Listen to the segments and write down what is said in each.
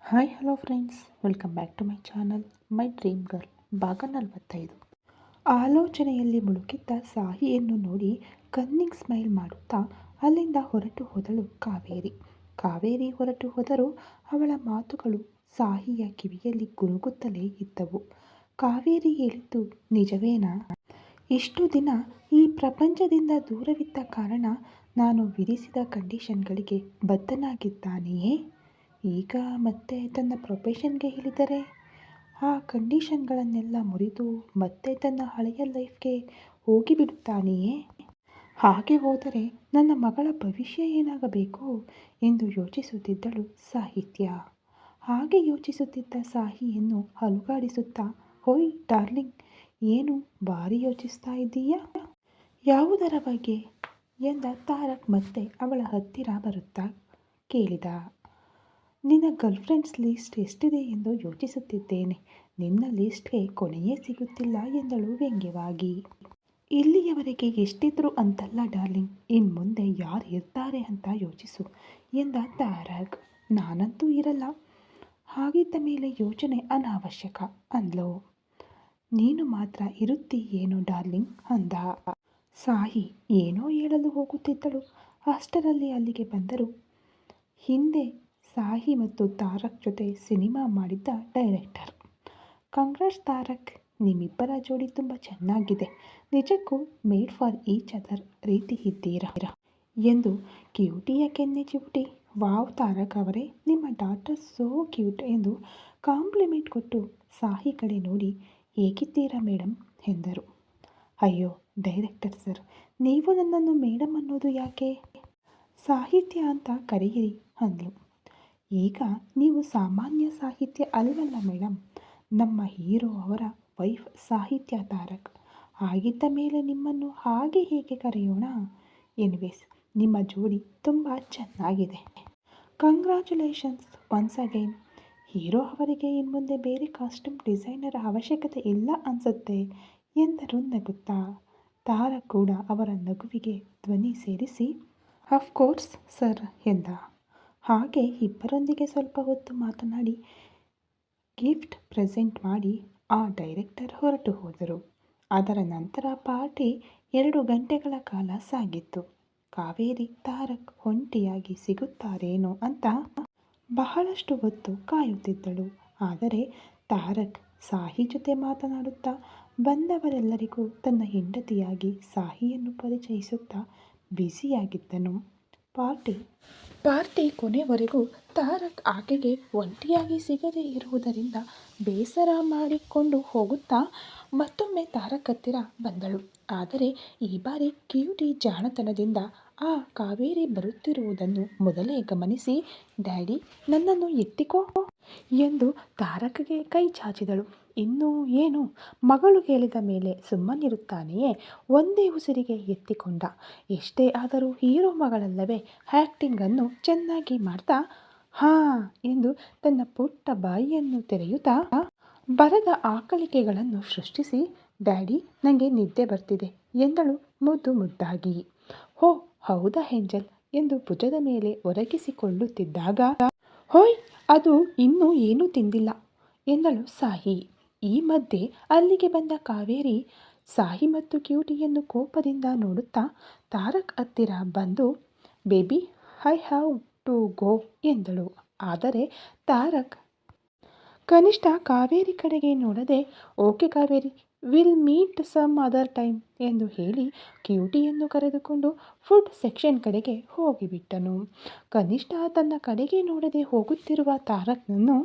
Hi hello friends, welcome back to my channel my dream girl ಭಾಗ 45. ಆಲೋಚನೆಯಲ್ಲಿ ಮುಳುಗಿದ್ದ ಸಾಹಿಯನ್ನು ನೋಡಿ ಕನ್ನಿಂಗ್ smile ಮಾಡುತ್ತಾ ಅಲ್ಲಿಂದ ಹೊರಟು ಹೋದಳು ಕಾವೇರಿ. ಕಾವೇರಿ ಹೊರಟು ಹೋದರೂ ಅವಳ ಮಾತುಗಳು ಸಾಹಿಯ ಕಿವಿಯಲ್ಲಿ ಗುನುಗುತ್ತಲೇ ಇದ್ದವು. ಕಾವೇರಿ ಹೇಳಿದ್ದು ನಿಜವೇನಾ? ಇಷ್ಟು ದಿನ ಈ ಪ್ರಪಂಚದಿಂದ ದೂರವಿದ್ದ ಕಾರಣ ನಾನು ವಿಧಿಸಿದ ಕಂಡೀಷನ್ಗಳಿಗೆ ಬದ್ಧನಾಗಿದ್ದಾನೆಯೇ? ಈಗ ಮತ್ತೆ ತನ್ನ ಪ್ರೊಫೆಷನ್ಗೆ ಇಳಿದರೆ ಆ ಕಂಡೀಷನ್ಗಳನ್ನೆಲ್ಲ ಮುರಿದು ಮತ್ತೆ ತನ್ನ ಹಳೆಯ ಲೈಫ್ಗೆ ಹೋಗಿಬಿಡುತ್ತಾನೆಯೇ? ಹಾಗೆ ಹೋದರೆ ನನ್ನ ಮಗಳ ಭವಿಷ್ಯ ಏನಾಗಬೇಕು ಎಂದು ಯೋಚಿಸುತ್ತಿದ್ದಳು ಸಾಹಿತ್ಯ. ಹಾಗೆ ಯೋಚಿಸುತ್ತಿದ್ದ ಸಾಹಿಯನ್ನು ಅಲುಗಾಡಿಸುತ್ತಾ, ಹೋಯ್ ಡಾರ್ಲಿಂಗ್, ಏನು ಭಾರಿ ಯೋಚಿಸ್ತಾ ಇದ್ದೀಯಾ? ಯಾವುದರ ಬಗ್ಗೆ ಎಂದ ತಾರಕ್ ಮತ್ತೆ ಅವಳ ಹತ್ತಿರ ಬರುತ್ತಾ ಕೇಳಿದ. ನಿನ್ನ ಗರ್ಲ್ಫ್ರೆಂಡ್ಸ್ ಲಿಸ್ಟ್ ಎಷ್ಟಿದೆ ಎಂದು ಯೋಚಿಸುತ್ತಿದ್ದೇನೆ. ನಿನ್ನ ಲಿಸ್ಟ್ಗೆ ಕೊನೆಯೇ ಸಿಗುತ್ತಿಲ್ಲ ಎಂದಳು ವ್ಯಂಗ್ಯವಾಗಿ. ಇಲ್ಲಿಯವರೆಗೆ ಎಷ್ಟಿದ್ರು ಅಂತಲ್ಲ ಡಾರ್ಲಿಂಗ್, ಇನ್ನು ಮುಂದೆ ಯಾರು ಇರ್ತಾರೆ ಅಂತ ಯೋಚಿಸು ಎಂದ ತಾರಕ್. ನಾನಂತೂ ಇರಲ್ಲ, ಹಾಗಿದ್ದ ಮೇಲೆ ಯೋಚನೆ ಅನಾವಶ್ಯಕ ಅಂದ್ಲು. ನೀನು ಮಾತ್ರ ಇರುತ್ತೀಯೇನೋ ಡಾರ್ಲಿಂಗ್ ಅಂದ. ಸಾಹಿ ಏನೋ ಹೇಳಲು ಹೋಗುತ್ತಿದ್ದಳು. ಅಷ್ಟರಲ್ಲಿ ಅಲ್ಲಿಗೆ ಬಂದರು. ಹಿಂದೆ ಸಾಹಿ ಮತ್ತು ತಾರಕ್ ಜೊತೆ ಸಿನಿಮಾ ಮಾಡಿದ್ದ ಡೈರೆಕ್ಟರ್. ಕಂಗ್ರಾಟ್ಸ್ ತಾರಕ್, ನಿಮ್ಮಿಬ್ಬರ ಜೋಡಿ ತುಂಬ ಚೆನ್ನಾಗಿದೆ. ನಿಜಕ್ಕೂ ಮೇಡ್ ಫಾರ್ ಈಚ್ ಅದರ್ ರೀತಿ ಇದ್ದೀರಾ ಎಂದು ಕ್ಯೂಟಿಯ ಕೆನ್ನೆ ಚಿವುಟಿ, ವಾವ್ ತಾರಕ್ ಅವರೇ, ನಿಮ್ಮ ಡಾಟರ್ ಸೋ ಕ್ಯೂಟ್ ಎಂದು ಕಾಂಪ್ಲಿಮೆಂಟ್ ಕೊಟ್ಟು ಸಾಹಿ ಕಡೆ ನೋಡಿ, ಹೇಗಿದ್ದೀರಾ ಮೇಡಮ್ ಎಂದರು. ಅಯ್ಯೋ ಡೈರೆಕ್ಟರ್ ಸರ್, ನೀವು ನನ್ನನ್ನು ಮೇಡಮ್ ಅನ್ನೋದು ಯಾಕೆ? ಸಾಹಿತ್ಯ ಅಂತ ಕರೆಯಿರಿ ಅಂದ್ಲು. ಈಗ ನೀವು ಸಾಮಾನ್ಯ ಸಾಹಿತ್ಯ ಅಲ್ವಲ್ಲ ಮೇಡಮ್, ನಮ್ಮ ಹೀರೋ ಅವರ ವೈಫ್ ಸಾಹಿತ್ಯ ತಾರಕ್. ಹಾಗಿದ್ದ ಮೇಲೆ ನಿಮ್ಮನ್ನು ಹಾಗೆ ಹೇಗೆ ಕರೆಯೋಣ? ಎನಿವೇಸ್, ನಿಮ್ಮ ಜೋಡಿ ತುಂಬ ಚೆನ್ನಾಗಿದೆ. Congratulations once again. ಹೀರೋ ಅವರಿಗೆ ಇನ್ಮುಂದೆ ಬೇರೆ ಕಾಸ್ಟ್ಯೂಮ್ ಡಿಸೈನರ್ ಅವಶ್ಯಕತೆ ಇಲ್ಲ ಅನ್ಸುತ್ತೆ ಎಂದರು ನಗುತ್ತಾ. ತಾರಕ್ ಕೂಡ ಅವರ ನಗುವಿಗೆ ಧ್ವನಿ ಸೇರಿಸಿ, ಅಫ್ಕೋರ್ಸ್ ಸರ್ ಎಂದ. ಹಾಗೆ ಇಬ್ಬರೊಂದಿಗೆ ಸ್ವಲ್ಪ ಹೊತ್ತು ಮಾತನಾಡಿ ಗಿಫ್ಟ್ ಪ್ರೆಸೆಂಟ್ ಮಾಡಿ ಆ ಡೈರೆಕ್ಟರ್ ಹೊರಟು ಹೋದರು. ಅದರ ನಂತರ ಪಾರ್ಟಿ 2 ಗಂಟೆಗಳ ಕಾಲ ಸಾಗಿತ್ತು. ಕಾವೇರಿ ತಾರಕ್ ಒಂಟಿಯಾಗಿ ಸಿಗುತ್ತಾರೇನೋ ಅಂತ ಬಹಳಷ್ಟು ಹೊತ್ತು ಕಾಯುತ್ತಿದ್ದಳು. ಆದರೆ ತಾರಕ್ ಸಾಹಿ ಜೊತೆ ಮಾತನಾಡುತ್ತಾ ಬಂದವರೆಲ್ಲರಿಗೂ ತನ್ನ ಹೆಂಡತಿಯಾಗಿ ಸಾಹಿಯನ್ನು ಪರಿಚಯಿಸುತ್ತಾ ಬ್ಯುಸಿಯಾಗಿದ್ದನು. ಪಾರ್ಟಿ ಕೊನೆವರೆಗೂ ತಾರಕ್ ಆಕೆಗೆ ಒಂಟಿಯಾಗಿ ಸಿಗದೇ ಇರುವುದರಿಂದ ಬೇಸರ ಮಾಡಿಕೊಂಡು ಹೋಗುತ್ತಾ ಮತ್ತೊಮ್ಮೆ ತಾರಕ್ ಹತ್ತಿರ ಬಂದಳು. ಆದರೆ ಈ ಬಾರಿ ಕ್ಯೂಟಿ ಜಾಣತನದಿಂದ ಆ ಕಾವೇರಿ ಬರುತ್ತಿರುವುದನ್ನು ಮೊದಲೇ ಗಮನಿಸಿ, ಡ್ಯಾಡಿ ನನ್ನನ್ನು ಎತ್ತಿಕೋ ಎಂದು ತಾರಕ್ಗೆ ಕೈ ಚಾಚಿದಳು. ಇನ್ನೂ ಏನು, ಮಗಳು ಹೇಳಿದ ಮೇಲೆ ಸುಮ್ಮನಿರುತ್ತಾನೆಯೇ? ಒಂದೇ ಉಸಿರಿಗೆ ಎತ್ತಿಕೊಂಡ. ಎಷ್ಟೇ ಆದರೂ ಹೀರೋ ಮಗಳಲ್ಲವೇ? ಆ್ಯಕ್ಟಿಂಗನ್ನು ಚೆನ್ನಾಗಿ ಮಾಡ್ತಾ ಹಾ ಎಂದು ತನ್ನ ಪುಟ್ಟ ಬಾಯಿಯನ್ನು ತೆರೆಯುತ್ತಾ ಬರದ ಆಕಳಿಕೆಗಳನ್ನು ಸೃಷ್ಟಿಸಿ, ಡ್ಯಾಡಿ ನನಗೆ ನಿದ್ದೆ ಬರ್ತಿದೆ ಎಂದಳು ಮುದ್ದು ಮುದ್ದಾಗಿ. ಹೋ ಹೌದಾ ಏಂಜಲ್ ಎಂದು ಭುಜದ ಮೇಲೆ ಒರಗಿಸಿಕೊಳ್ಳುತ್ತಿದ್ದಾಗ, ಹೋಯ್ ಅದು ಇನ್ನೂ ಏನೂ ತಿಂದಿಲ್ಲ ಎಂದಳು ಸಾಹಿ. ಈ ಮಧ್ಯೆ ಅಲ್ಲಿಗೆ ಬಂದ ಕಾವೇರಿ ಸಾಹಿ ಮತ್ತು ಕ್ಯೂಟಿಯನ್ನು ಕೋಪದಿಂದ ನೋಡುತ್ತಾ ತಾರಕ್ ಹತ್ತಿರ ಬಂದು, baby I have to go ಎಂದಳು. ಆದರೆ ತಾರಕ್ ಕನಿಷ್ಠ ಕಾವೇರಿ ಕಡೆಗೆ ನೋಡದೆ, okay Kaveri, will meet some other time ಎಂದು ಹೇಳಿ ಕ್ಯೂಟಿಯನ್ನು ಕರೆದುಕೊಂಡು ಫುಡ್ ಸೆಕ್ಷನ್ ಕಡೆಗೆ ಹೋಗಿಬಿಟ್ಟನು. ಕನಿಷ್ಠ ತನ್ನ ಕಡೆಗೆ ನೋಡದೆ ಹೋಗುತ್ತಿರುವ ತಾರಕ್ನನ್ನು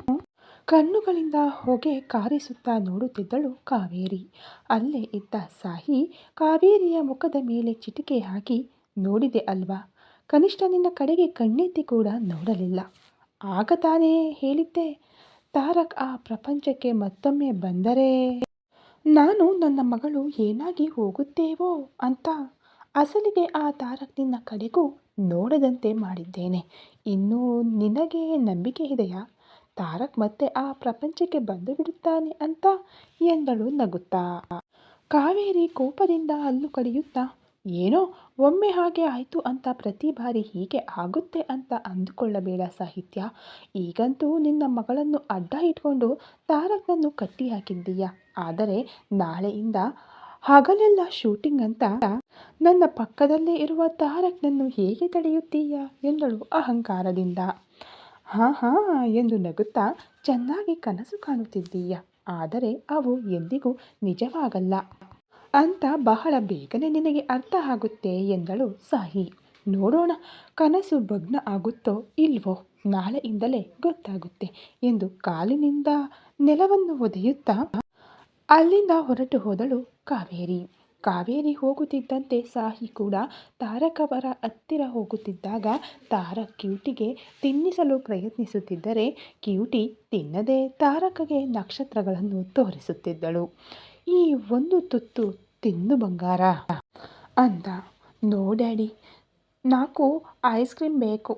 ಕಣ್ಣುಗಳಿಂದ ಹೊಗೆ ಕಾರಿಸುತ್ತಾ ನೋಡುತ್ತಿದ್ದಳು ಕಾವೇರಿ. ಅಲ್ಲೇ ಇದ್ದ ಸಾಹಿ ಕಾವೇರಿಯ ಮುಖದ ಮೇಲೆ ಚಿಟಿಕೆ ಹಾಕಿ, ನೋಡಿದೆ ಅಲ್ವಾ, ಕನಿಷ್ಠ ನಿನ್ನ ಕಡೆಗೆ ಕಣ್ಣೆತ್ತಿ ಕೂಡ ನೋಡಲಿಲ್ಲ. ಆಗ ತಾನೇ ಹೇಳಿದ್ದೆ, ತಾರಕ್ ಆ ಪ್ರಪಂಚಕ್ಕೆ ಮತ್ತೊಮ್ಮೆ ಬಂದರೆ ನಾನು ನನ್ನ ಮಗಳು ಏನಾಗಿ ಹೋಗುತ್ತೇವೋ ಅಂತ. ಅಸಲಿಗೆ ಆ ತಾರಕ್ ನಿನ್ನ ಕಡೆಗೂ ನೋಡದಂತೆ ಮಾಡಿದ್ದೇನೆ. ಇನ್ನೂ ನಿನಗೆ ನಂಬಿಕೆ ಇದೆಯಾ ತಾರಕ್ ಮತ್ತೆ ಆ ಪ್ರಪಂಚಕ್ಕೆ ಬಂದು ಬಿಡುತ್ತಾನೆ ಅಂತ ಎಂದಳು ನಗುತ್ತಾ. ಕಾವೇರಿ ಕೋಪದಿಂದ ಹಲ್ಲು ಕಡಿಯುತ್ತಾ, ಏನೋ ಒಮ್ಮೆ ಹಾಗೆ ಆಯಿತು ಅಂತ ಪ್ರತಿ ಬಾರಿ ಹೀಗೆ ಆಗುತ್ತೆ ಅಂತ ಅಂದುಕೊಳ್ಳಬೇಡ ಸಾಹಿತ್ಯ. ಈಗಂತೂ ನಿನ್ನ ಮಗಳನ್ನು ಅಡ್ಡ ಇಟ್ಕೊಂಡು ತಾರಕ್ನನ್ನು ಕಟ್ಟಿ ಹಾಕಿದ್ದೀಯ. ಆದರೆ ನಾಳೆಯಿಂದ ಹಗಲೆಲ್ಲ ಶೂಟಿಂಗ್ ಅಂತ ನನ್ನ ಪಕ್ಕದಲ್ಲೇ ಇರುವ ತಾರಕ್ನನ್ನು ಹೇಗೆ ತಡೆಯುತ್ತೀಯ ಎಂದಳು ಅಹಂಕಾರದಿಂದ. ಹಾಂ ಹಾಂ ಎಂದು ನಗುತ್ತಾ, ಚೆನ್ನಾಗಿ ಕನಸು ಕಾಣುತ್ತಿದ್ದೀಯ, ಆದರೆ ಅವು ಎಂದಿಗೂ ನಿಜವಾಗಲ್ಲ ಅಂತ ಬಹಳ ಬೇಗನೆ ನಿನಗೆ ಅರ್ಥ ಆಗುತ್ತೆ ಎಂದಳು ಸಾಹಿ. ನೋಡೋಣ ಕನಸು ಭಗ್ನ ಆಗುತ್ತೋ ಇಲ್ವೋ, ನಾಳೆಯಿಂದಲೇ ಗೊತ್ತಾಗುತ್ತೆ ಎಂದು ಕಾಲಿನಿಂದ ನೆಲವನ್ನು ಒದೆಯುತ್ತಾ ಅಲ್ಲಿಂದ ಹೊರಟು ಹೋದಳು ಕಾವೇರಿ. ಕಾವೇರಿ ಹೋಗುತ್ತಿದ್ದಂತೆ ಸಾಹಿ ಕೂಡ ತಾರಕ್ ಅವರ ಹತ್ತಿರ ಹೋಗುತ್ತಿದ್ದಾಗ ತಾರಕ್ ಕ್ಯೂಟಿಗೆ ತಿನ್ನಿಸಲು ಪ್ರಯತ್ನಿಸುತ್ತಿದ್ದರೆ ಕ್ಯೂಟಿ ತಿನ್ನದೆ ತಾರಕ್ಗೆ ನಕ್ಷತ್ರಗಳನ್ನು ತೋರಿಸುತ್ತಿದ್ದಳು. ಈ ಒಂದು ತುತ್ತು ತಿನ್ನು ಬಂಗಾರ ಅಂದ. ನೋ ಡ್ಯಾಡಿ, 4 ಐಸ್ ಕ್ರೀಮ್ ಬೇಕು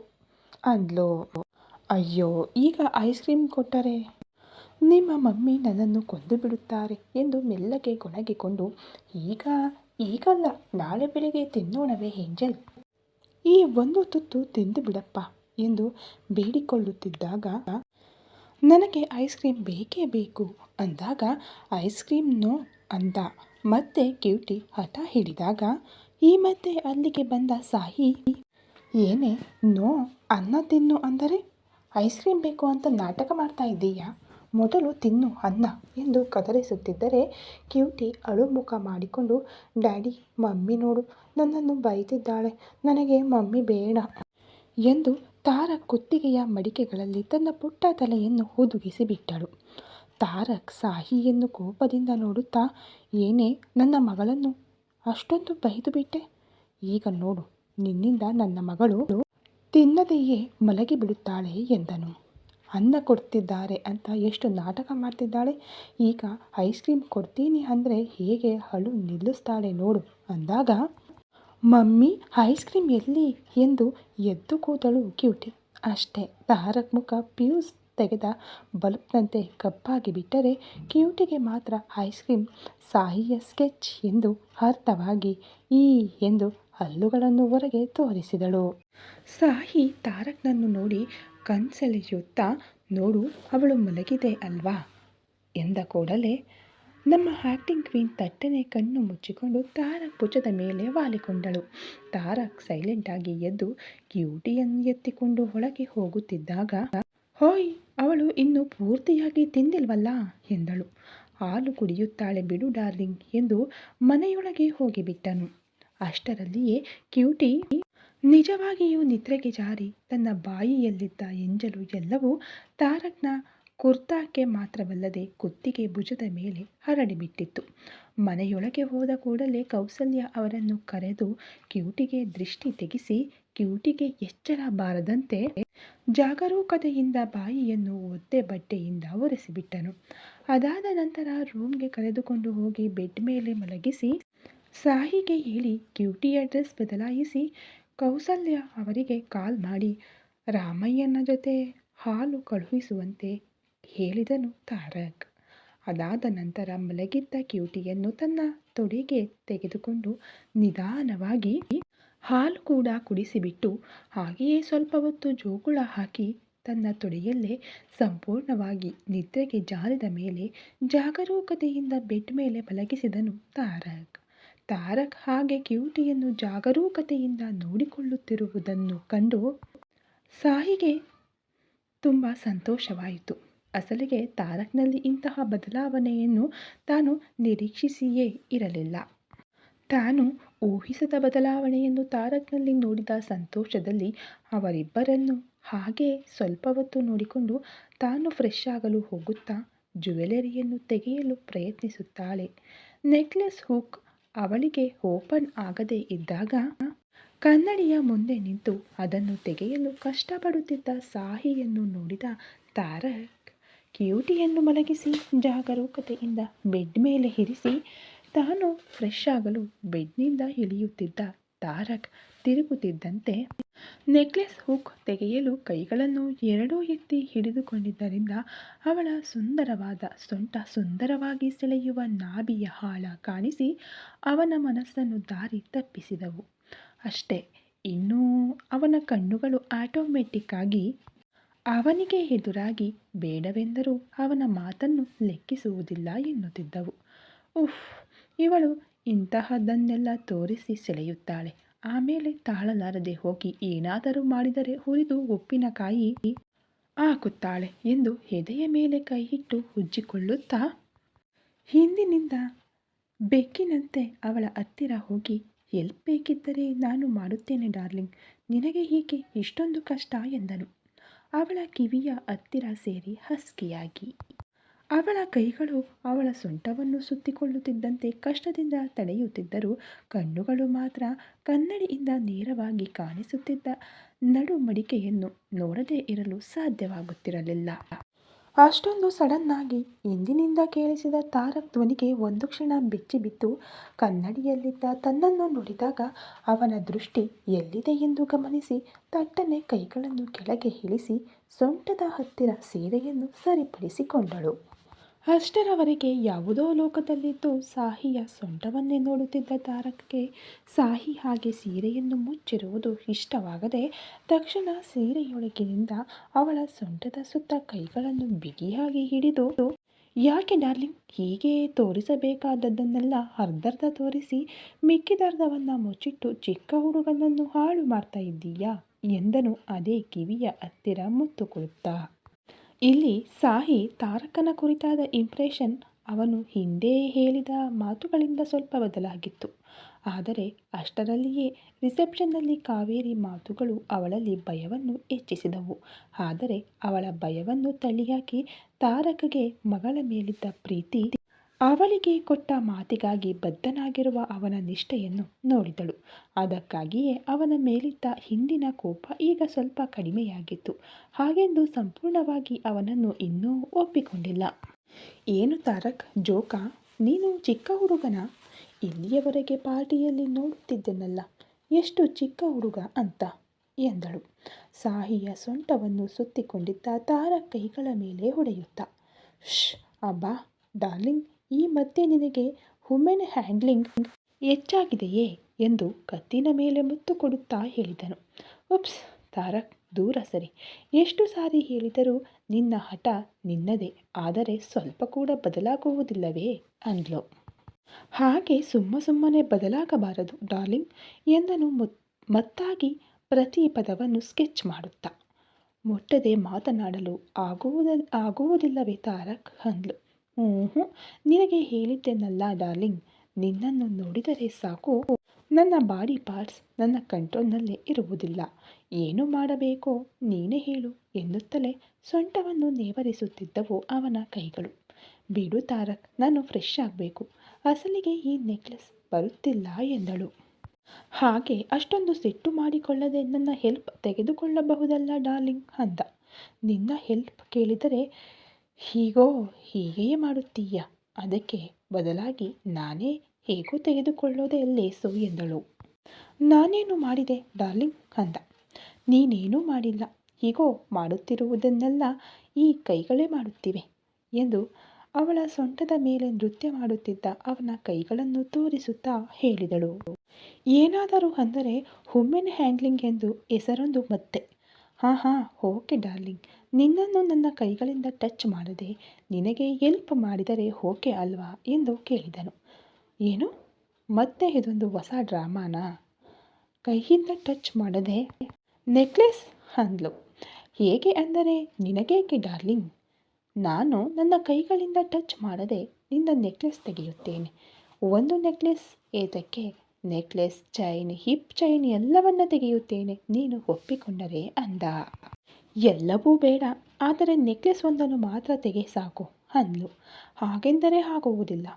ಅಂದ್ಲು. ಅಯ್ಯೋ, ಈಗ ಐಸ್ ಕ್ರೀಮ್ ಕೊಟ್ಟರೆ ನಿಮ್ಮ ಮಮ್ಮಿ ನನ್ನನ್ನು ಕೊಂದು ಬಿಡುತ್ತಾರೆ ಎಂದು ಮೆಲ್ಲಗೆ ಗೊಣಗಿಕೊಂಡು, ಈಗಲ್ಲ, ನಾಳೆ ಬೆಳಿಗ್ಗೆ ತಿನ್ನೋಣವೇ ಏಂಜಲ್, ಈ ಒಂದು ತುತ್ತು ತಿಂದು ಬಿಡಪ್ಪ ಎಂದು ಬೇಡಿಕೊಳ್ಳುತ್ತಿದ್ದಾಗ, ನನಗೆ ಐಸ್ ಕ್ರೀಮ್ ಬೇಕೇ ಬೇಕು ಅಂದಾಗ ಐಸ್ ಕ್ರೀಮ್ ನೋ ಅಂದ. ಮತ್ತೆ ಕ್ಯೂಟಿ ಹಠ ಹಿಡಿದಾಗ ಈ ಮಧ್ಯೆ ಅಲ್ಲಿಗೆ ಬಂದ ಸಾಹಿ, ಏನೇ ನೋ ಅನ್ನ ತಿನ್ನು ಅಂದರೆ ಐಸ್ ಕ್ರೀಮ್ ಬೇಕು ಅಂತ ನಾಟಕ ಮಾಡ್ತಾ ಇದ್ದೀಯಾ, ಮೊದಲು ತಿನ್ನು ಅನ್ನ ಎಂದು ಕದರಿಸುತ್ತಿದ್ದರೆ ಕ್ಯೂಟಿ ಅಳುಮುಖ ಮಾಡಿಕೊಂಡು, ಡ್ಯಾಡಿ ಮಮ್ಮಿ ನೋಡು ನನ್ನನ್ನು ಬೈತಿದ್ದಾಳೆ, ನನಗೆ ಮಮ್ಮಿ ಬೇಡ ಎಂದು ತಾರಕ್ ಕುತ್ತಿಗೆಯ ಮಡಿಕೆಗಳಲ್ಲಿ ತನ್ನ ಪುಟ್ಟ ತಲೆಯನ್ನು ಹುದುಗಿಸಿ ಬಿಟ್ಟಳು. ತಾರಕ್ ಸಾಹಿಯನ್ನು ಕೋಪದಿಂದ ನೋಡುತ್ತಾ, ಏನೇ ನನ್ನ ಮಗಳನ್ನು ಅಷ್ಟೊಂದು ಬೈದು ಬಿಟ್ಟೆ, ಈಗ ನೋಡು ನಿನ್ನಿಂದ ನನ್ನ ಮಗಳು ತಿನ್ನದೆಯೇ ಮಲಗಿಬಿಡುತ್ತಾಳೆ ಎಂದನು. ಅನ್ನ ಕೊಡ್ತಿದ್ದಾರೆ ಅಂತ ಎಷ್ಟು ನಾಟಕ ಮಾಡ್ತಿದ್ದಾಳೆ, ಈಗ ಐಸ್ ಕ್ರೀಮ್ ಕೊಡ್ತೀನಿ ಅಂದರೆ ಹೇಗೆ ಅಳು ನಿಲ್ಲಿಸ್ತಾಳೆ ನೋಡು ಅಂದಾಗ, ಮಮ್ಮಿ ಐಸ್ ಕ್ರೀಮ್ ಎಲ್ಲಿ ಎಂದು ಎದ್ದು ಕೂತಳು ಕ್ಯೂಟಿ. ಅಷ್ಟೇ, ತಾರಕ್ ಮುಖ ಫ್ಯೂಸ್ ತೆಗೆದ ಬಲ್ಬ್ನಂತೆ ಕಪ್ಪಾಗಿ ಬಿಟ್ಟರೆ ಕ್ಯೂಟಿಗೆ ಮಾತ್ರ ಐಸ್ ಕ್ರೀಮ್ ಸಾಹಿಯ ಸ್ಕೆಚ್ ಎಂದು ಅರ್ಥವಾಗಿ ಈ ಎಂದು ಹಲ್ಲುಗಳನ್ನು ಹೊರಗೆ ತೋರಿಸಿದಳು. ಸಾಹಿ ತಾರಕ್ನನ್ನು ನೋಡಿ ಕಣ್ಸೆಳೆಯುತ್ತಾ, ನೋಡು ಅವಳು ಮಲಗಿದೆ ಅಲ್ವಾ ಎಂದ ಕೂಡಲೇ ನಮ್ಮ ಆ್ಯಕ್ಟಿಂಗ್ ಕ್ವೀನ್ ತಟ್ಟನೆ ಕಣ್ಣು ಮುಚ್ಚಿಕೊಂಡು ತಾರಕ್ ಭುಜದ ಮೇಲೆ ವಾಲಿಕೊಂಡಳು. ತಾರಕ್ ಸೈಲೆಂಟಾಗಿ ಎದ್ದು ಕ್ಯೂಟಿಯನ್ನು ಎತ್ತಿಕೊಂಡು ಒಳಗೆ ಹೋಗುತ್ತಿದ್ದಾಗ, ಹೋಯ್, ಅವಳು ಇನ್ನೂ ಪೂರ್ತಿಯಾಗಿ ತಿಂದಿಲ್ವಲ್ಲ ಎಂದಳು. ಹಾಲು ಕುಡಿಯುತ್ತಾಳೆ ಬಿಡು ಡಾರ್ಲಿಂಗ್ ಎಂದು ಮನೆಯೊಳಗೆ ಹೋಗಿಬಿಟ್ಟನು. ಅಷ್ಟರಲ್ಲಿಯೇ ಕ್ಯೂಟಿ ನಿಜವಾಗಿಯೂ ನಿದ್ರೆಗೆ ಜಾರಿ ತನ್ನ ಬಾಯಿಯಲ್ಲಿದ್ದ ಎಂಜಲು ಎಲ್ಲವೂ ತಾರಕ್ನ ಕುರ್ತಾಕ್ಕೆ ಮಾತ್ರವಲ್ಲದೆ ಕುತ್ತಿಗೆ ಭುಜದ ಮೇಲೆ ಹರಡಿಬಿಟ್ಟಿತ್ತು. ಮನೆಯೊಳಗೆ ಹೋದ ಕೂಡಲೇ ಕೌಸಲ್ಯ ಅವರನ್ನು ಕರೆದು ಕ್ಯೂಟಿಗೆ ದೃಷ್ಟಿ ತೆಗೆಸಿ ಕ್ಯೂಟಿಗೆ ಎಚ್ಚರ ಬಾರದಂತೆ ಜಾಗರೂಕತೆಯಿಂದ ಬಾಯಿಯನ್ನು ಒದ್ದೆ ಬಟ್ಟೆಯಿಂದ ಒರೆಸಿಬಿಟ್ಟನು. ಅದಾದ ನಂತರ ರೂಮ್ಗೆ ಕರೆದುಕೊಂಡು ಹೋಗಿ ಬೆಡ್ ಮೇಲೆ ಮಲಗಿಸಿ ಸಾಹಿಗೆ ಹೇಳಿ ಕ್ಯೂಟಿಯ ಡ್ರೆಸ್ ಬದಲಾಯಿಸಿ ಕೌಸಲ್ಯ ಅವರಿಗೆ ಕಾಲ್ ಮಾಡಿ ರಾಮಯ್ಯನ ಜೊತೆ ಹಾಲು ಕಳುಹಿಸುವಂತೆ ಹೇಳಿದನು ತಾರಕ್. ಅದಾದ ನಂತರ ಮಲಗಿದ್ದ ಕ್ಯೂಟಿಯನ್ನು ತನ್ನ ತೊಡೆಗೆ ತೆಗೆದುಕೊಂಡು ನಿಧಾನವಾಗಿ ಹಾಲು ಕೂಡ ಕುಡಿಸಿಬಿಟ್ಟು ಹಾಗೆಯೇ ಸ್ವಲ್ಪ ಹೊತ್ತು ಜೋಗುಳ ಹಾಕಿ ತನ್ನ ತೊಡೆಯಲ್ಲೇ ಸಂಪೂರ್ಣವಾಗಿ ನಿದ್ರೆಗೆ ಜಾರಿದ ಮೇಲೆ ಜಾಗರೂಕತೆಯಿಂದ ಬೆಡ್ ಮೇಲೆ ಮಲಗಿಸಿದನು ತಾರಕ್. ತಾರಕ್ ಹಾಗೆ ಕ್ಯೂಟಿಯನ್ನು ಜಾಗರೂಕತೆಯಿಂದ ನೋಡಿಕೊಳ್ಳುತ್ತಿರುವುದನ್ನು ಕಂಡು ಸಾಹಿಗೆ ತುಂಬ ಸಂತೋಷವಾಯಿತು. ಅಸಲಿಗೆ ತಾರಕ್ನಲ್ಲಿ ಇಂತಹ ಬದಲಾವಣೆಯನ್ನು ತಾನು ನಿರೀಕ್ಷಿಸಿಯೇ ಇರಲಿಲ್ಲ. ತಾನು ಊಹಿಸದ ಬದಲಾವಣೆಯನ್ನು ತಾರಕ್ನಲ್ಲಿ ನೋಡಿದ ಸಂತೋಷದಲ್ಲಿ ಅವರಿಬ್ಬರನ್ನು ಹಾಗೇ ಸ್ವಲ್ಪ ಹೊತ್ತು ನೋಡಿಕೊಂಡು ತಾನು ಫ್ರೆಶ್ ಆಗಲು ಹೋಗುತ್ತಾ ಜ್ಯುವೆಲರಿಯನ್ನು ತೆಗೆಯಲು ಪ್ರಯತ್ನಿಸುತ್ತಾಳೆ. ನೆಕ್ಲೆಸ್ ಹುಕ್ ಅವಳಿಗೆ ಓಪನ್ ಆಗದೇ ಇದ್ದಾಗ ಕನ್ನಡಿಯ ಮುಂದೆ ನಿಂತು ಅದನ್ನು ತೆಗೆಯಲು ಕಷ್ಟಪಡುತ್ತಿದ್ದ ಸಾಹಿಯನ್ನು ನೋಡಿದ ತಾರಕ್ ಕ್ಯೂಟಿಯನ್ನು ಮಲಗಿಸಿ ಜಾಗರೂಕತೆಯಿಂದ ಬೆಡ್ ಮೇಲೆ ಇರಿಸಿ ತಾನು ಫ್ರೆಶ್ ಆಗಲು ಬೆಡ್ನಿಂದ ಇಳಿಯುತ್ತಿದ್ದ ತಾರಕ್ ತಿರುಗುತ್ತಿದ್ದಂತೆ ನೆಕ್ಲೆಸ್ ಹುಕ್ ತೆಗೆಯಲು ಕೈಗಳನ್ನು ಎರಡೂ ಎತ್ತಿ ಹಿಡಿದುಕೊಂಡಿದ್ದರಿಂದ ಅವಳ ಸುಂದರವಾದ ಸೊಂಟ ಸುಂದರವಾಗಿ ಸೆಳೆಯುವ ನಾಭಿಯ ಆಳ ಕಾಣಿಸಿ ಅವನ ಮನಸ್ಸನ್ನು ದಾರಿ ತಪ್ಪಿಸಿದವು. ಅಷ್ಟೇ, ಇನ್ನೂ ಅವನ ಕಣ್ಣುಗಳು ಆಟೋಮೆಟಿಕ್ ಆಗಿ ಅವನಿಗೆ ಎದುರಾಗಿ ಬೇಡವೆಂದರೂ ಅವನ ಮಾತನ್ನು ಲೆಕ್ಕಿಸುವುದಿಲ್ಲ ಎನ್ನುತ್ತಿದ್ದವು. ಉಫ್, ಇವಳು ಇಂತಹದನ್ನೆಲ್ಲ ತೋರಿಸಿ ಸೆಳೆಯುತ್ತಾಳೆ, ಆಮೇಲೆ ತಾಳಲಾರದೆ ಹೋಗಿ ಏನಾದರೂ ಮಾಡಿದರೆ ಹುರಿದು ಉಪ್ಪಿನಕಾಯಿ ಹಾಕುತ್ತಾಳೆ ಎಂದು ಎದೆಯ ಮೇಲೆ ಕೈಯಿಟ್ಟು ಉಜ್ಜಿಕೊಳ್ಳುತ್ತಾ ಹಿಂದಿನಿಂದ ಬೆಕ್ಕಿನಂತೆ ಅವಳ ಹತ್ತಿರ ಹೋಗಿ, ಹೆಲ್ಪ್ ಬೇಕಿದ್ದರೆ ನಾನು ಮಾಡುತ್ತೇನೆ ಡಾರ್ಲಿಂಗ್, ನಿನಗೆ ಹೀಗೆ ಇಷ್ಟೊಂದು ಕಷ್ಟ ಎಂದನು. ಅವಳ ಕಿವಿಯ ಹತ್ತಿರ ಸೇರಿ ಹಸ್ಕಿಯಾಗಿ ಅವಳ ಕೈಗಳು ಅವಳ ಸೊಂಟವನ್ನು ಸುತ್ತಿಕೊಳ್ಳುತ್ತಿದ್ದಂತೆ ಕಷ್ಟದಿಂದ ತಡೆಯುತ್ತಿದ್ದರೂ ಕಣ್ಣುಗಳು ಮಾತ್ರ ಕನ್ನಡಿಯಿಂದ ನೇರವಾಗಿ ಕಾಣಿಸುತ್ತಿದ್ದ ನಡು ಮಡಿಕೆಯನ್ನು ನೋಡದೇ ಇರಲು ಸಾಧ್ಯವಾಗುತ್ತಿರಲಿಲ್ಲ. ಅಷ್ಟೊಂದು ಸಡನ್ನಾಗಿ ಹಿಂದಿನಿಂದ ಕೇಳಿಸಿದ ತಾರಕ್ ಧ್ವನಿಗೆ ಒಂದು ಕ್ಷಣ ಬೆಚ್ಚಿಬಿದ್ದು ಕನ್ನಡಿಯಲ್ಲಿದ್ದ ತನ್ನನ್ನು ನೋಡಿದಾಗ ಅವನ ದೃಷ್ಟಿ ಎಲ್ಲಿದೆ ಎಂದು ಗಮನಿಸಿ ತಟ್ಟನೆ ಕೈಗಳನ್ನು ಕೆಳಗೆ ಇಳಿಸಿ ಸೊಂಟದ ಹತ್ತಿರ ಸೀರೆಯನ್ನು ಸರಿಪಡಿಸಿಕೊಂಡಳು. ಅಷ್ಟರವರೆಗೆ ಯಾವುದೋ ಲೋಕದಲ್ಲಿದ್ದು ಸಾಹಿಯ ಸೊಂಟವನ್ನೇ ನೋಡುತ್ತಿದ್ದ ತಾರಕ್ಗೆ ಸಾಹಿ ಹಾಗೆ ಸೀರೆಯನ್ನು ಮುಚ್ಚಿರುವುದು ಇಷ್ಟವಾಗದೆ ತಕ್ಷಣ ಸೀರೆಯೊಳಗಿನಿಂದ ಅವಳ ಸೊಂಟದ ಸುತ್ತ ಕೈಗಳನ್ನು ಬಿಗಿಯಾಗಿ ಹಿಡಿದು, ಯಾಕೆ ಡಾರ್ಲಿಂಗ್, ಹೀಗೆ ತೋರಿಸಬೇಕಾದದ್ದನ್ನೆಲ್ಲ ಅರ್ಧರ್ಧ ತೋರಿಸಿ ಮಿಕ್ಕಿದರ್ಧವನ್ನು ಮುಚ್ಚಿಟ್ಟು ಚಿಕ್ಕ ಹುಡುಗನನ್ನು ಹಾಳು ಮಾಡ್ತಾ ಇದ್ದೀಯಾ ಎಂದನು ಅದೇ ಕಿವಿಯ ಹತ್ತಿರ ಮುತ್ತು ಕೊಡುತ್ತಾ. ಇಲ್ಲಿ ಸಾಹಿ ತಾರಕನ ಕುರಿತಾದ ಇಂಪ್ರೆಷನ್ ಅವನು ಹಿಂದೆ ಹೇಳಿದ ಮಾತುಗಳಿಂದ ಸ್ವಲ್ಪ ಬದಲಾಗಿತ್ತು. ಆದರೆ ಅಷ್ಟರಲ್ಲಿಯೇ ರಿಸೆಪ್ಷನ್ನಲ್ಲಿ ಕಾವೇರಿ ಮಾತುಗಳು ಅವಳಲ್ಲಿ ಭಯವನ್ನು ಹೆಚ್ಚಿಸಿದವು. ಆದರೆ ಅವಳ ಭಯವನ್ನು ತಳ್ಳಿಹಾಕಿ ತಾರಕಗೆ ಮಗಳ ಮೇಲಿದ್ದ ಪ್ರೀತಿ, ಅವಳಿಗೆ ಕೊಟ್ಟ ಮಾತಿಗಾಗಿ ಬದ್ಧನಾಗಿರುವ ಅವನ ನಿಷ್ಠೆಯನ್ನು ನೋಡಿದಳು. ಅದಕ್ಕಾಗಿಯೇ ಅವನ ಮೇಲಿದ್ದ ಹಿಂದಿನ ಕೋಪ ಈಗ ಸ್ವಲ್ಪ ಕಡಿಮೆಯಾಗಿತ್ತು. ಹಾಗೆಂದು ಸಂಪೂರ್ಣವಾಗಿ ಅವನನ್ನು ಇನ್ನೂ ಒಪ್ಪಿಕೊಂಡಿಲ್ಲ. ಏನು ತಾರಕ್, ಜೋಕಾ? ನೀನು ಚಿಕ್ಕ ಹುಡುಗನ? ಇಲ್ಲಿಯವರೆಗೆ ಪಾರ್ಟಿಯಲ್ಲಿ ನೋಡುತ್ತಿದ್ದೆನಲ್ಲ, ಎಷ್ಟು ಚಿಕ್ಕ ಹುಡುಗ ಅಂತ ಎಂದಳು ಸಾಹಿಯ ಸೊಂಟವನ್ನು ಸುತ್ತಿಕೊಂಡಿದ್ದ ತಾರಕ್ ಕೈಗಳ ಮೇಲೆ ಹೊಡೆಯುತ್ತಾ. ಶ್, ಅಬ್ಬಾ ಡಾರ್ಲಿಂಗ್, ಈ ಮಧ್ಯೆ ನಿನಗೆ ವುಮೆನ್ ಹ್ಯಾಂಡ್ಲಿಂಗ್ ಹೆಚ್ಚಾಗಿದೆಯೇ ಎಂದು ಕತ್ತಿನ ಮೇಲೆ ಮುತ್ತು ಕೊಡುತ್ತಾ ಹೇಳಿದನು. ಉಪ್ಸ್ ತಾರಕ್, ದೂರ ಸರಿ. ಎಷ್ಟು ಸಾರಿ ಹೇಳಿದರೂ ನಿನ್ನ ಹಠ ನಿನ್ನದೇ, ಆದರೆ ಸ್ವಲ್ಪ ಕೂಡ ಬದಲಾಗುವುದಿಲ್ಲವೇ ಅಂದ್ಲು. ಹಾಗೆ ಸುಮ್ಮನೆ ಬದಲಾಗಬಾರದು ಡಾರ್ಲಿಂಗ್ ಎಂದನು ಮತ್ತಾಗಿ ಪ್ರತಿ ಪದವನ್ನು ಸ್ಕೆಚ್ ಮಾಡುತ್ತಾ. ಮುಟ್ಟದೆ ಮಾತನಾಡಲು ಆಗುವುದಿಲ್ಲವೇ ತಾರಕ್ ಅಂದ್ಲು. ಹ್ಞೂ, ನಿನಗೆ ಹೇಳಿದ್ದೆನಲ್ಲ ಡಾರ್ಲಿಂಗ್, ನಿನ್ನನ್ನು ನೋಡಿದರೆ ಸಾಕು ನನ್ನ ಬಾಡಿ ಪಾರ್ಟ್ಸ್ ನನ್ನ ಕಂಟ್ರೋಲ್ನಲ್ಲೇ ಇರುವುದಿಲ್ಲ. ಏನು ಮಾಡಬೇಕೋ ನೀನೇ ಹೇಳು ಎನ್ನುತ್ತಲೇ ಸೊಂಟವನ್ನು ನೇವರಿಸುತ್ತಿದ್ದವು ಅವನ ಕೈಗಳು. ಬಿಡು ತಾರಕ್, ನಾನು ಫ್ರೆಶ್ ಆಗಬೇಕು, ಅಸಲಿಗೆ ಈ ನೆಕ್ಲೆಸ್ ಬರುತ್ತಿಲ್ಲ ಎಂದಳು. ಹಾಗೆ ಅಷ್ಟೊಂದು ಸಿಟ್ಟು ಮಾಡಿಕೊಳ್ಳದೆ ನನ್ನ ಹೆಲ್ಪ್ ತೆಗೆದುಕೊಳ್ಳಬಹುದಲ್ಲ ಡಾರ್ಲಿಂಗ್ ಅಂದ. ನಿನ್ನ ಹೆಲ್ಪ್ ಕೇಳಿದರೆ ಹೀಗೆಯೇ ಮಾಡುತ್ತೀಯ, ಅದಕ್ಕೆ ಬದಲಾಗಿ ನಾನೇ ಹೇಗೋ ತೆಗೆದುಕೊಳ್ಳೋದೇ ಲೇಸು ಎಂದಳು. ನಾನೇನು ಮಾಡಿದೆ ಡಾರ್ಲಿಂಗ್ ಅಂದ. ನೀನೇನೂ ಮಾಡಿಲ್ಲ, ಹೀಗೋ ಮಾಡುತ್ತಿರುವುದನ್ನೆಲ್ಲ ಈ ಕೈಗಳೇ ಮಾಡುತ್ತಿವೆ ಎಂದು ಅವಳ ಸೊಂಟದ ಮೇಲೆ ನೃತ್ಯ ಮಾಡುತ್ತಿದ್ದ ಅವನ ಕೈಗಳನ್ನು ತೋರಿಸುತ್ತಾ ಹೇಳಿದಳು. ಏನಾದರೂ ಅಂದರೆ ವುಮೆನ್ ಹ್ಯಾಂಡ್ಲಿಂಗ್ ಎಂದು ಹೆಸರೊಂದು ಮತ್ತೆ. ಹಾಂ ಓಕೆ ಡಾರ್ಲಿಂಗ್, ನಿನ್ನನ್ನು ನನ್ನ ಕೈಗಳಿಂದ ಟಚ್ ಮಾಡದೆ ನಿನಗೆ ಹೆಲ್ಪ್ ಮಾಡಿದರೆ ಓಕೆ ಅಲ್ವಾ ಎಂದು ಕೇಳಿದನು. ಏನು, ಮತ್ತೆ ಇದೊಂದು ಹೊಸ ಡ್ರಾಮಾನಾ? ಕೈಯಿಂದ ಟಚ್ ಮಾಡದೆ ನೆಕ್ಲೆಸ್ ಅಂದ್ಲು. ಹೇಗೆ ಅಂದರೆ ನಿನಗೇಕೆ ಡಾರ್ಲಿಂಗ್? ನಾನು ನನ್ನ ಕೈಗಳಿಂದ ಟಚ್ ಮಾಡದೆ ನಿನ್ನ ನೆಕ್ಲೆಸ್ ತೆಗೆಯುತ್ತೇನೆ. ಒಂದು ನೆಕ್ಲೆಸ್ ಏತಕ್ಕೆ, ನೆಕ್ಲೆಸ್, ಚೈನ್, ಹಿಪ್ ಚೈನ್ ಎಲ್ಲವನ್ನ ತೆಗೆಯುತ್ತೇನೆ ನೀನು ಒಪ್ಪಿಕೊಂಡರೆ ಅಂದ. ಎಲ್ಲವೂ ಬೇಡ, ಆದರೆ ನೆಕ್ಲೆಸ್ ಒಂದನ್ನು ಮಾತ್ರ ತೆಗೆ ಸಾಕು ಅಂದ್ಲು. ಹಾಗೆಂದರೆ ಆಗುವುದಿಲ್ಲ.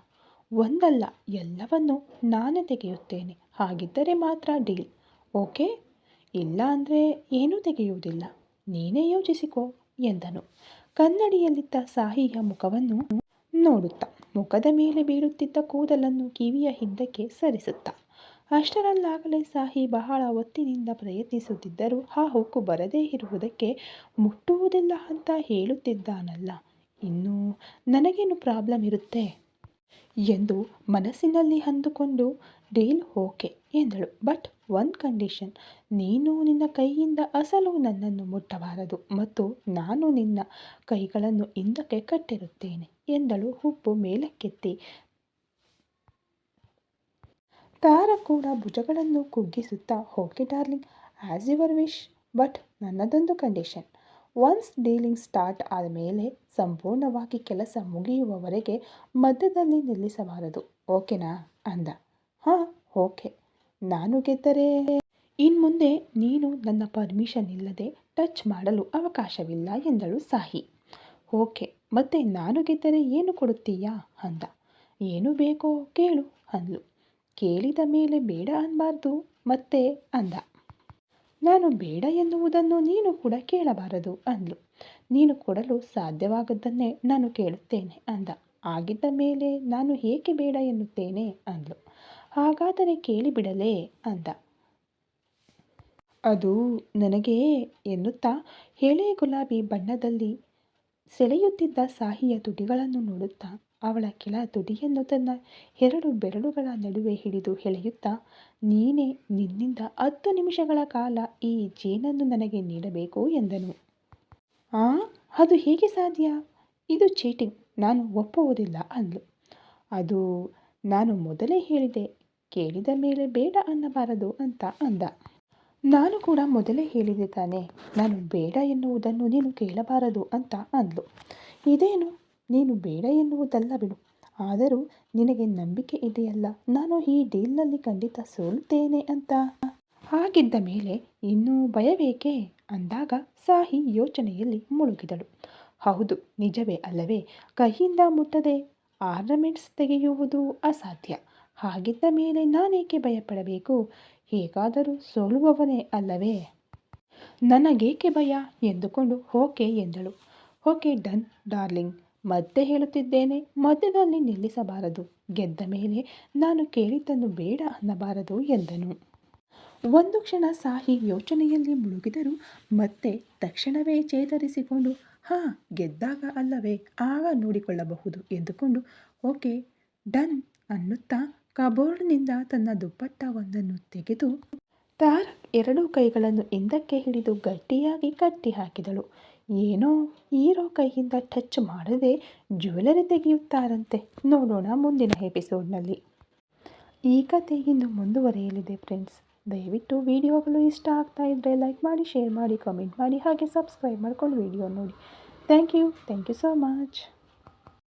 ಒಂದಲ್ಲ, ಎಲ್ಲವನ್ನು ನಾನೇ ತೆಗೆಯುತ್ತೇನೆ. ಹಾಗಿದ್ದರೆ ಮಾತ್ರ ಡೀಲ್, ಓಕೆ? ಇಲ್ಲ ಅಂದರೆ ಏನೂ ತೆಗೆಯುವುದಿಲ್ಲ, ನೀನೇ ಯೋಚಿಸಿಕೋ ಎಂದನು ಕನ್ನಡಿಯಲ್ಲಿದ್ದ ಸಾಹಿಯ ಮುಖವನ್ನು ನೋಡುತ್ತಾ, ಮುಖದ ಮೇಲೆ ಬೀಳುತ್ತಿದ್ದ ಕೂದಲನ್ನು ಕಿವಿಯ ಹಿಂದಕ್ಕೆ ಸರಿಸುತ್ತಾ. ಅಷ್ಟರಲ್ಲಾಗಲೇ ಸಾಹಿ ಬಹಳ ಹೊತ್ತಿನಿಂದ ಪ್ರಯತ್ನಿಸುತ್ತಿದ್ದರೂ ಆ ಹುಕ್ಕು ಬರದೇ ಇರುವುದಕ್ಕೆ ಮುಟ್ಟುವುದಿಲ್ಲ ಅಂತ ಹೇಳುತ್ತಿದ್ದಾನಲ್ಲ, ಇನ್ನು ನನಗೇನು ಪ್ರಾಬ್ಲಮ್ ಇರುತ್ತೆ ಎಂದು ಮನಸ್ಸಿನಲ್ಲಿ ಅಂದುಕೊಂಡು ಡೀಲ್ ಓಕೆ ಎಂದಳು. ಬಟ್ ಒಂದು ಕಂಡೀಷನ್, ನೀನು ನಿನ್ನ ಕೈಯಿಂದ ಅಸಲು ನನ್ನನ್ನು ಮುಟ್ಟಬಾರದು ಮತ್ತು ನಾನು ನಿನ್ನ ಕೈಗಳನ್ನು ಹಿಂದಕ್ಕೆ ಕಟ್ಟಿರುತ್ತೇನೆ ಎಂದಳು ಹುಬ್ಬು ಮೇಲಕ್ಕೆತ್ತಿ. ತಾರ ಕೂಡ ಭುಜಗಳನ್ನು ಕುಗ್ಗಿಸುತ್ತಾ okay darling, as your wish, but ನನ್ನದೊಂದು ಕಂಡೀಷನ್. ಒನ್ಸ್ ಡೀಲಿಂಗ್ ಸ್ಟಾರ್ಟ್ ಆದಮೇಲೆ ಸಂಪೂರ್ಣವಾಗಿ ಕೆಲಸ ಮುಗಿಯುವವರೆಗೆ ಮಧ್ಯದಲ್ಲಿ ನಿಲ್ಲಿಸಬಾರದು, ಓಕೆನಾ ಅಂದ. ಹಾಂ ಓಕೆ, ನಾನು ಗೆದ್ದರೆ ಇನ್ಮುಂದೆ ನೀನು ನನ್ನ ಪರ್ಮಿಷನ್ ಇಲ್ಲದೆ ಟಚ್ ಮಾಡಲು ಅವಕಾಶವಿಲ್ಲ ಎಂದಳು ಸಾಹಿ. ಓಕೆ, ಮತ್ತೆ ನಾನು ಗೆದ್ದರೆ ಏನು ಕೊಡುತ್ತೀಯಾ ಅಂದ. ಏನು ಬೇಕೋ ಕೇಳು ಅಂದ್ಲು. ಕೇಳಿದ ಮೇಲೆ ಬೇಡ ಅನ್ನಬಾರ್ದು ಮತ್ತೆ ಅಂದ. ನಾನು ಬೇಡ ಎನ್ನುವುದನ್ನು ನೀನು ಕೂಡ ಕೇಳಬಾರದು ಅಂದ್ಲು. ನೀನು ಕೊಡಲು ಸಾಧ್ಯವಾಗದ್ದನ್ನೇ ನಾನು ಕೇಳುತ್ತೇನೆ ಅಂದ. ಆಗಿದ್ದ ಮೇಲೆ ನಾನು ಏಕೆ ಬೇಡ ಎನ್ನುತ್ತೇನೆ ಅಂದ್ಲು. ಹಾಗಾದರೆ ಕೇಳಿಬಿಡಲೇ ಅಂದ. ಅದು ನನಗೆ ಎನ್ನುತ್ತಾ ಎಳೆ ಗುಲಾಬಿ ಬಣ್ಣದಲ್ಲಿ ಸೆಳೆಯುತ್ತಿದ್ದ ಸಾಹಿಯ ತುಟಿಗಳನ್ನು ನೋಡುತ್ತಾ ಅವಳ ಕೆಳ ತುಟಿಯನ್ನು ತನ್ನ 2 ಬೆರಳುಗಳ ನಡುವೆ ಹಿಡಿದು ಎಳೆಯುತ್ತಾ, ನೀನೇ ನಿನ್ನಿಂದ 10 ನಿಮಿಷಗಳ ಕಾಲ ಈ ಜೇನನ್ನು ನನಗೆ ನೀಡಬೇಕು ಎಂದನು. ಅದು ಹೇಗೆ ಸಾಧ್ಯ? ಇದು ಚೀಟಿಂಗ್, ನಾನು ಒಪ್ಪುವುದಿಲ್ಲ ಅಂದ್ಲು. ಅದು ನಾನು ಮೊದಲೇ ಹೇಳಿದೆ, ಕೇಳಿದ ಮೇಲೆ ಬೇಡ ಅನ್ನಬಾರದು ಅಂತ ಅಂದ. ನಾನು ಕೂಡ ಮೊದಲೇ ಹೇಳಿದೆ ತಾನೆ, ನಾನು ಬೇಡ ಎನ್ನುವುದನ್ನು ನೀನು ಕೇಳಬಾರದು ಅಂತ ಅಂದ್ಲು. ಇದೇನು, ನೀನು ಬೇಡ ಎನ್ನುವುದಲ್ಲ ಬಿಡು, ಆದರೂ ನಿನಗೆ ನಂಬಿಕೆ ಇದೆಯಲ್ಲ ನಾನು ಈ ಡೀಲ್ನಲ್ಲಿ ಖಂಡಿತ ಸೋಲುತ್ತೇನೆ ಅಂತ. ಹಾಗಿದ್ದ ಮೇಲೆ ಇನ್ನೂ ಭಯಬೇಕೇ ಅಂದಾಗ ಸಾಹಿ ಯೋಚನೆಯಲ್ಲಿ ಮುಳುಗಿದಳು. ಹೌದು, ನಿಜವೇ ಅಲ್ಲವೇ, ಕೈಯಿಂದ ಮುಟ್ಟದೆ ಆರ್ನಮೆಂಟ್ಸ್ ತೆಗೆಯುವುದು ಅಸಾಧ್ಯ. ಹಾಗಿದ್ದ ಮೇಲೆ ನಾನೇಕೆ ಭಯಪಡಬೇಕು? ಹೇಗಾದರೂ ಸೋಲುವವನೇ ಅಲ್ಲವೇ? ನನಗೇಕೆ ಭಯ ಎಂದುಕೊಂಡು ಓಕೆ ಎಂದಳು. ಓಕೆ ಡನ್ ಡಾರ್ಲಿಂಗ್, ಮತ್ತೆ ಹೇಳುತ್ತಿದ್ದೇನೆ, ಮಧ್ಯದಲ್ಲಿ ನಿಲ್ಲಿಸಬಾರದು. ಗೆದ್ದ ಮೇಲೆ ನಾನು ಕೇಳಿದ್ದನ್ನು ಬೇಡ ಅನ್ನಬಾರದು ಎಂದನು. ಒಂದು ಕ್ಷಣ ಸಾಹಿ ಯೋಚನೆಯಲ್ಲಿ ಮುಳುಗಿದರೂ ಮತ್ತೆ ತಕ್ಷಣವೇ ಚೇತರಿಸಿಕೊಂಡು, ಗೆದ್ದಾಗ ಅಲ್ಲವೇ, ಆಗ ನೋಡಿಕೊಳ್ಳಬಹುದು ಎಂದುಕೊಂಡು ಓಕೆ ಡನ್ ಅನ್ನುತ್ತಾ ಕಬೋರ್ಡ್ನಿಂದ ತನ್ನ ದುಪ್ಪಟ್ಟವೊಂದನ್ನು ತೆಗೆದು ತಾರಕ್ 2 ಕೈಗಳನ್ನು ಹಿಂದಕ್ಕೆ ಹಿಡಿದು ಗಟ್ಟಿಯಾಗಿ ಕಟ್ಟಿ ಹಾಕಿದಳು. ಏನೋ ಹೀರೋ ಕೈಯಿಂದ ಟಚ್ ಮಾಡದೆ ಜ್ಯುವೆಲರಿ ತೆಗೆಯುತ್ತಾರಂತೆ. ನೋಡೋಣ ಮುಂದಿನ ಎಪಿಸೋಡ್ನಲ್ಲಿ. ಈ ಕತೆ ಇನ್ನು ಮುಂದುವರಿಯಲಿದೆ ಫ್ರೆಂಡ್ಸ್. ದಯವಿಟ್ಟು ವಿಡಿಯೋಗಳು ಇಷ್ಟ ಆಗ್ತಾ ಇದ್ದರೆ ಲೈಕ್ ಮಾಡಿ, ಶೇರ್ ಮಾಡಿ, ಕಮೆಂಟ್ ಮಾಡಿ, ಹಾಗೆ ಸಬ್ಸ್ಕ್ರೈಬ್ ಮಾಡ್ಕೊಂಡು ವಿಡಿಯೋ ನೋಡಿ. Thank you so much.